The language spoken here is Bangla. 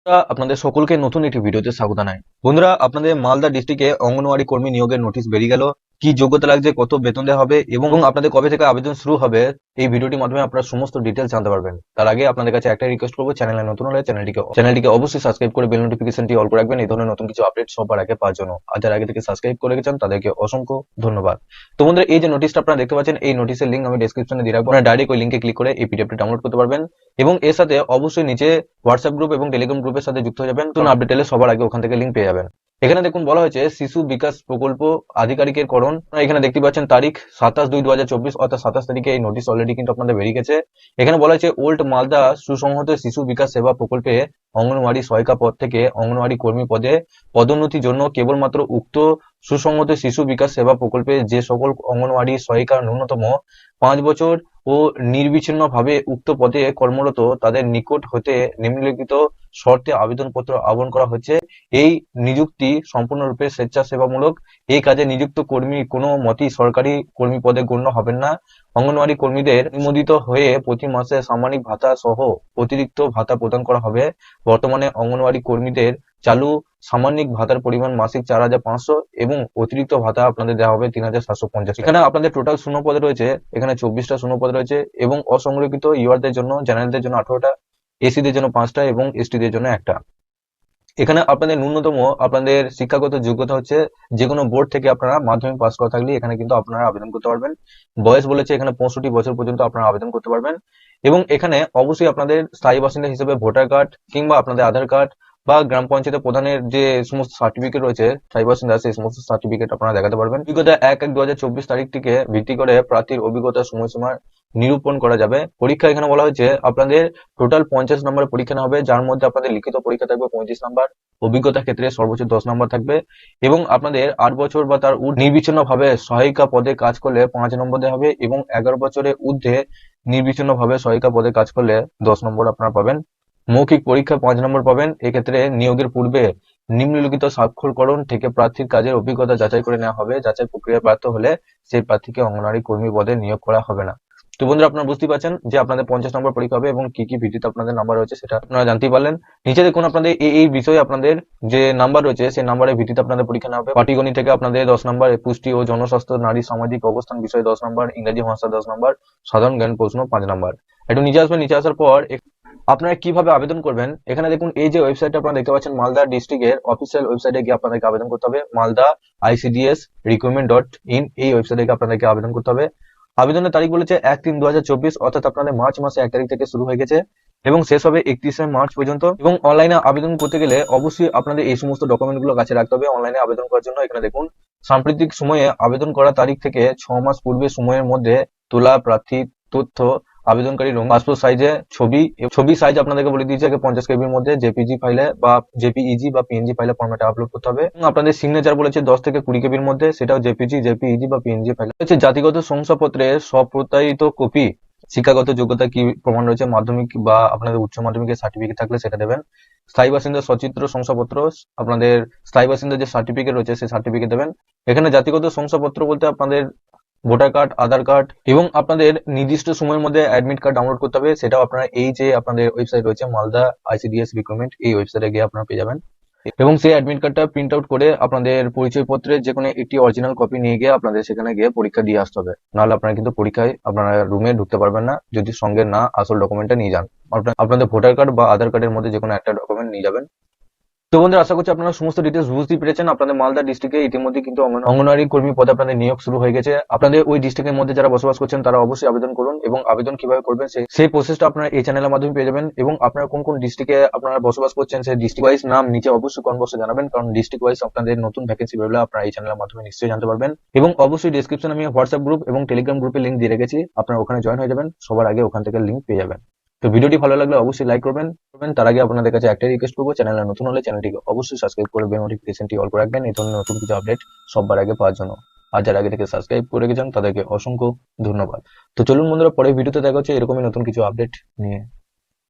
আপনাদের সকলকে নতুন একটি ভিডিওতে স্বাগত জানাই। বন্ধুরা, আপনাদের মালদা ডিস্ট্রিক্টে অঙ্গনওয়াড়ি কর্মী নিয়োগের নোটিশ বেরিয়ে গেল। কি যোগ্যতা লাগছে, কত বেতন দেওয়া হবে এবং আপনাদের কবে থেকে আবেদন শুরু হবে, এই ভিডিওটির মাধ্যমে আপনারা সমস্ত ডিটেলস জানতে পারবেন। তার আগে আপনাদের কাছে একটা রিকোয়েস্ট করবো, চ্যানেলে নতুন হলে চ্যানেলটিকে অবশ্যই সাবস্ক্রাইব করে বেল নোটিফিকেশনটি অল করে রাখবেন এই ধরনের নতুন কিছু আপডেট সবার আগে পাওয়ার জন্য। আর যারা আগে থেকে সাবস্ক্রাইব করে রেখেছেন তাদেরকে অসংখ্য ধন্যবাদ। তো বন্ধুরা, এই যে নোটিশটা আপনারা দেখতে পাচ্ছেন, এই নোটিশের লিঙ্ক আমি ডেসক্রিপশনে দিয়ে রাখবো। আপনারা ডাইরেক্ট ওই লিঙ্কে ক্লিক করে এই পিডিএফটি ডাউনলোড করতে পারবেন এবং এর সাথে অবশ্যই নিচে হোয়াটসঅ্যাপ গ্রুপ এবং টেলিগ্রাম গ্রুপের সাথে যুক্ত হয়ে যাবেন। তো আপডেট এলে সবার আগে ওখান থেকে লিঙ্ক পেয়ে যাবেন। এখানে দেখুন বলা হয়েছে শিশু বিকাশ প্রকল্প আধিকারিকের করণ। এখানে দেখতে পাচ্ছেন তারিখ 27/2/2024, অর্থাৎ 27 তারিখে এই নোটিশ অলরেডি কিন্তু আপনাদের বেরিয়ে গেছে। এখানে বলা হয়েছে ওল্ড মালদা সুসংহত শিশু বিকাশ সেবা প্রকল্পে অঙ্গনওয়াড়ি সহায়িকা পদ থেকে অঙ্গনওয়াড়ি কর্মী পদে পদোন্নতির জন্য কেবলমাত্র উক্ত সুসংহত শিশু বিকাশ সেবা প্রকল্পে যে সকল অঙ্গনওয়াড়ি সহায়িকা ন্যূনতম 5 বছর ও নির্বিচ্ছিন্নভাবে উক্ত পদে কর্মরত তাদের নিকট হতে নিম্নলিখিত শর্তে আবেদনপত্র আহ্বান করা হচ্ছে। এই নিযুক্তি সম্পূর্ণরূপে স্বেচ্ছাসেবামূলক। এই কাজে নিযুক্ত কর্মী কোনো মতেই সরকারি কর্মী পদে গণ্য হবেন না। অঙ্গনওয়াড়ি কর্মীদের অনুমোদিত হয়ে প্রতি মাসে সাম্মানিক ভাতা সহ অতিরিক্ত ভাতা প্রদান করা হবে। বর্তমানে অঙ্গনওয়াড়ি কর্মীদের চালু সাম্মানিক ভাতার পরিমাণ মাসিক 4,500 এবং অতিরিক্ত ভাতা আপনাদের দেওয়া হবে 3,750। এখানে আপনাদের টোটাল শূন্য পদ রয়েছে, এখানে 24টা শূন্য পদ রয়েছে এবং অসংরক্ষিত ইউআরদের জন্য, জেনারেলদের জন্য 18টা, এসিদের জন্য 5টা এবং এসটিদের জন্য 1টা। এখানে আপনাদের ন্যূনতম আপনাদের শিক্ষাগত যোগ্যতা হচ্ছে যে কোনো বোর্ড থেকে আপনারা মাধ্যমিক পাস করা থাকলে এখানে কিন্তু আপনারা আবেদন করতে পারবেন। বয়স বলেছে এখানে 65 বছর পর্যন্ত আপনারা আবেদন করতে পারবেন এবং এখানে অবশ্যই আপনাদের স্থায়ী বাসিন্দা হিসেবে ভোটার কার্ড কিংবা আপনাদের আধার কার্ড বা গ্রাম পঞ্চায়েতের প্রধানের যে সমস্ত সার্টিফিকেট রয়েছে স্থায়ী বাসিন্দা, সেই সমস্ত সার্টিফিকেট আপনারা দেখাতে পারবেন। অভিজ্ঞতা 1/1/2024 তারিখটিকে ভিত্তি করে প্রার্থীর অভিজ্ঞতার সময়সীমা নিরূপণ করা যাবে। পরীক্ষা এখানে বলা হয়েছে আপনাদের টোটাল 50 নম্বরের পরীক্ষা নেওয়া হবে, যার মধ্যে আপনাদের লিখিত পরীক্ষা থাকবে 35 নম্বর, অভিজ্ঞতা ক্ষেত্রে সর্বোচ্চ 10 নম্বর থাকবে এবং আপনাদের 8 বছর বা তার নির্বিচ্ছিন্নভাবে সহায়িকা পদে কাজ করলে 5 নম্বর দেওয়া হবে এবং 11 বছরের ঊর্ধ্বে নির্বিচ্ছিন্নভাবে সহায়িকা পদে কাজ করলে 10 নম্বর আপনারা পাবেন। মৌখিক পরীক্ষা 5 নম্বর পাবেন। এক্ষেত্রে নিয়োগের পূর্বে নিম্নলিখিত স্বাক্ষরকরণ থেকে প্রার্থীর কাজের অভিজ্ঞতা যাচাই করে নেওয়া হবে। যাচাই প্রক্রিয়া ব্যর্থ হলে সেই প্রার্থীকে অঙ্গনওয়াড়ি কর্মী পদে নিয়োগ করা হবে না। তো বন্ধুরা, আপনারা বুঝতেই পারছেন যে আপনাদের 50 নম্বর পরীক্ষা হবে এবং কি কি ভিত্তিতে আপনাদের নাম্বার রয়েছে সেটা আপনারা জানতেই পারলেন। নিচে দেখুন আপনাদের এই বিষয়ে আপনাদের যে নাম্বার রয়েছে সেই নাম্বারের ভিত্তিতে আপনাদের পরীক্ষা নেওয়া হবে। পাটিগণিত থেকে আপনাদের 10 নম্বর, পুষ্টি ও জনস্বাস্থ্য, নারী সামাজিক অবস্থান বিষয়ে 10 নম্বর, ইংরেজি ভাষা 10 নম্বর, সাধারণ জ্ঞান প্রশ্ন 5 নম্বর। একটু নিচে আসবেন। নিচে আসার পর আপনারা কিভাবে আবেদন করবেন, এখানে দেখুন এই যে ওয়েবসাইটটা আপনারা দেখতে পাচ্ছেন মালদা ডিস্ট্রিক্টের অফিসিয়াল ওয়েবসাইটে গিয়ে আপনাদেরকে আবেদন করতে হবে। মালদা ICDS recruitment.in এই ওয়েবসাইটে গিয়ে আপনাদেরকে আবেদন করতে হবে। আবেদনের তারিখ বলেছে 1/3/2024, অর্থাৎ আপনাদের মার্চ মাসে 1 তারিখ থেকে শুরু হয়ে গেছে এবং শেষ হবে 31শে মার্চ পর্যন্ত। এবং অনলাইনে আবেদন করতে গেলে অবশ্যই আপনাদের এই সমস্ত ডকুমেন্ট গুলো কাছে রাখতে হবে অনলাইনে আবেদন করার জন্য। এখানে দেখুন সাম্প্রতিক সময়ে আবেদন করার তারিখ থেকে 6 মাস পূর্বে সময়ের মধ্যে তোলা প্রার্থী তথ্য, আবেদনকারী পাসপোর্ট সাইজে ছবি সাইজ আপনাদেরকে বলে দিয়েছে 50 কেবির মধ্যে জেপিজি ফাইলে বা জেপিইজি বা পিএনজি ফাইলে ফরম্যাটে আপলোড করতে হবে এবং আপনাদের সিগনেচার বলেছে 10 থেকে 20 কেবির মধ্যে, সেটাও জেপিজি, জেপিইজি বা পিএনজি ফাইলে হচ্ছে। জাতিগত শংসাপত্রের স্বপ্রত্যায়িত কপি, শিক্ষাগত যোগ্যতা কি প্রমাণ রয়েছে, মাধ্যমিক বা আপনাদের উচ্চ মাধ্যমিকের সার্টিফিকেট থাকলে সেটা দেবেন। স্থায়ী বাসিন্দার সচিত্র শংসাপত্র, আপনাদের স্থায়ী বাসিন্দার যে সার্টিফিকেট রয়েছে সেই সার্টিফিকেট দেবেন। এখানে জাতিগত শংসাপত্র বলতে আপনাদের ভোটার কার্ড, আধার কার্ড এবং আপনাদের নির্দিষ্ট সময়ের মধ্যে অ্যাডমিট কার্ড ডাউনলোড করতে হবে। সেটাও আপনারা এই যে আপনাদের ওয়েবসাইট রয়েছে মালদা ICDS রিক্রুটমেন্ট, এই ওয়েবসাইটে গিয়ে আপনারা পেয়ে যাবেন এবং সেই অ্যাডমিট কার্ডটা প্রিন্ট আউট করে আপনাদের পরিচয় পত্রের যে কোনো একটি অরিজিনাল কপি নিয়ে গিয়ে আপনাদের সেখানে গিয়ে পরীক্ষা দিয়ে আসতে হবে। নাহলে আপনারা কিন্তু পরীক্ষায় আপনারা রুমে ঢুকতে পারবেন না যদি সঙ্গে না আসল ডকুমেন্টটা নিয়ে যান। আপনাদের ভোটার কার্ড বা আধার কার্ডের মধ্যে যে কোনো একটা ডকুমেন্ট নিয়ে যাবেন। তো বন্ধুরা, আশা করছি আপনারা সমস্ত ডিটেলস বুঝতে পেরেছেন। আপনাদের মালদা ডিস্ট্রিক্টে ইতিমধ্যে কিন্তু অঙ্গনওয়াড়ি কর্মী পদে আপনাদের নিয়োগ শুরু হয়ে গেছে। আপনাদের ওই ডিস্ট্রিক্টের মধ্যে যারা বসবাস করছেন তারা অবশ্যই আবেদন করুন এবং আবেদন কিভাবে করবেন সেই প্রসেসটা আপনারা এই চ্যানেলের মাধ্যমে পেয়ে যাবেন এবং আপনারা কোন কোন ডিস্ট্রিক্টে আপনারা বসবাস করছেন সেই ডিস্ট্রিক্ট ওয়াইজ নাম নিচে অবশ্যই কমেন্ট বক্সে জানাবেন, কারণ ডিস্ট্রিক্ট ওয়াইজ আপনাদের নতুন ভ্যাকেন্সি বেরোলে আপনারা এই চ্যানেলের মাধ্যমে নিশ্চয়ই জানতে পারবেন। এবং অবশ্যই ডেসক্রিপশনে আমি হোয়াটসঅ্যাপ গ্রুপ এবং টেলিগ্রাম গ্রুপের লিঙ্ক দিয়ে রেখেছি, আপনারা ওখানে জয়েন হয়ে যাবেন, সবার আগে ওখান থেকে লিঙ্ক পেয়ে যাবেন। তো ভিডিওটি ভালো লাগলে অবশ্যই লাইক করবেন। তার আগে আপনাদের কাছে একটাই রিকোয়েস্ট করবো, চ্যানেলে নতুন হলে চ্যানেলটিকে অবশ্যই সাবস্ক্রাইব করে বেল নোটিফিকেশনটি অল করে রাখবেন এই ধরনের নতুন কিছু আপডেট সবার আগে পাওয়ার জন্য। আর যারা আগে থেকে সাবস্ক্রাইব করে রেখেছেন তাদেরকে অসংখ্য ধন্যবাদ। তো চলুন বন্ধুরা, পরের ভিডিওতে দেখা হচ্ছে এরকমই নতুন কিছু আপডেট নিয়ে।